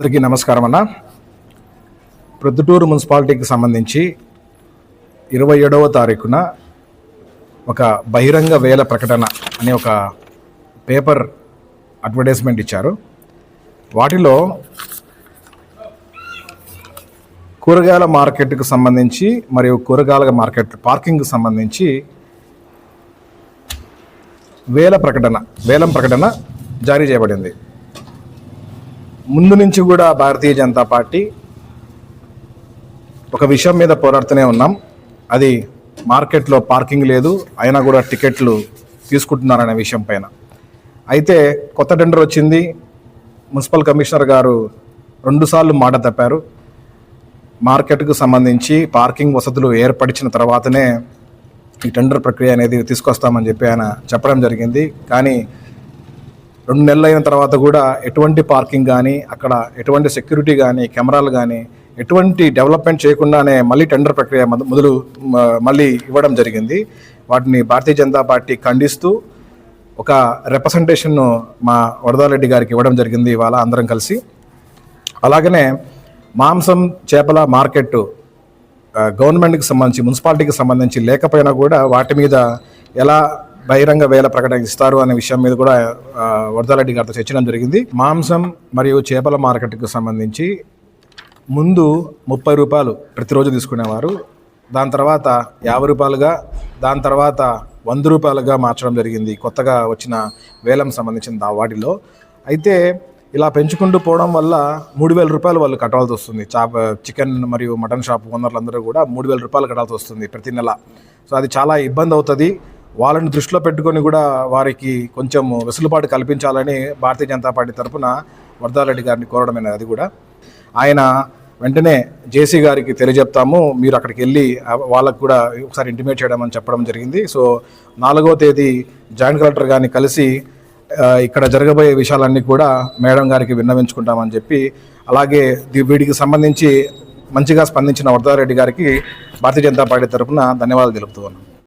అందరికీ నమస్కారం అన్న. ప్రొద్దుటూరు మున్సిపాలిటీకి సంబంధించి 27వ తారీఖున ఒక బహిరంగ వేల ప్రకటన అనే ఒక పేపర్ అడ్వర్టైజ్మెంట్ ఇచ్చారు. వాటిలో కూరగాయల మార్కెట్కు సంబంధించి మరియు కూరగాయల మార్కెట్ పార్కింగ్కి సంబంధించి వేలం ప్రకటన జారీ చేయబడింది. ముందు నుంచి కూడా భారతీయ జనతా పార్టీ ఒక విషయం మీద పోరాడుతూనే ఉన్నాం. అది మార్కెట్లో పార్కింగ్ లేదు, అయినా కూడా టికెట్లు తీసుకుంటున్నారనే విషయం పైన. అయితే కొత్త టెండర్ వచ్చింది. మున్సిపల్ కమిషనర్ గారు 2 సార్లు మాట తప్పారు. మార్కెట్కు సంబంధించి పార్కింగ్ వసతులు ఏర్పరిచిన తర్వాతనే ఈ టెండర్ ప్రక్రియ అనేది తీసుకొస్తామని చెప్పి ఆయన చెప్పడం జరిగింది. కానీ 2 నెలలు అయిన తర్వాత కూడా ఎటువంటి పార్కింగ్ కానీ, అక్కడ ఎటువంటి సెక్యూరిటీ కానీ, కెమెరాలు కానీ ఎటువంటి డెవలప్మెంట్ చేయకుండానే మళ్ళీ టెండర్ ప్రక్రియ మళ్ళీ ఇవ్వడం జరిగింది. వాటిని భారతీయ జనతా పార్టీ ఖండిస్తూ ఒక రిప్రజెంటేషన్ను మా వరదారెడ్డి గారికి ఇవ్వడం జరిగింది ఇవాళ అందరం కలిసి. అలాగనే మాంసం చేపల మార్కెట్ గవర్నమెంట్కి సంబంధించి, మున్సిపాలిటీకి సంబంధించి లేకపోయినా కూడా వాటి మీద ఎలా బహిరంగ వేల ప్రకటన ఇస్తారు అనే విషయం మీద కూడా వరదారెడ్డి గారితో చర్చించడం జరిగింది. మాంసం మరియు చేపల మార్కెట్కి సంబంధించి ముందు 30 రూపాయలు ప్రతిరోజు తీసుకునేవారు. దాని తర్వాత 50 రూపాయలుగా, దాని తర్వాత 100 రూపాయలుగా మార్చడం జరిగింది కొత్తగా వచ్చిన వేలం సంబంధించిన వాటిలో. అయితే ఇలా పెంచుకుంటూ పోవడం వల్ల 3000 రూపాయలు వాళ్ళు కట్టాల్సి వస్తుంది. చికెన్ మరియు మటన్ షాప్ ఓనర్లందరూ కూడా 3000 రూపాయలు కట్టాల్సి వస్తుంది ప్రతి నెల. సో అది చాలా ఇబ్బంది అవుతుంది. వాళ్ళని దృష్టిలో పెట్టుకొని కూడా వారికి కొంచెం వెసులుబాటు కల్పించాలని భారతీయ జనతా పార్టీ తరఫున వరదారెడ్డి గారిని కోరడమైనది. అది కూడా ఆయన వెంటనే జేసీ గారికి తెలియజెప్తాము, మీరు అక్కడికి వెళ్ళి వాళ్ళకు కూడా ఒకసారి ఇంటిమేట్ చేయడం అని చెప్పడం జరిగింది. సో 4వ తేదీ జాయింట్ కలెక్టర్ గారిని కలిసి ఇక్కడ జరగబోయే విషయాలన్నీ కూడా మేడం గారికి విన్నవించుకుంటామని చెప్పి, అలాగే వీటికి సంబంధించి మంచిగా స్పందించిన వరదారెడ్డి గారికి భారతీయ జనతా పార్టీ తరఫున ధన్యవాదాలు తెలుపుతూ ఉన్నాం.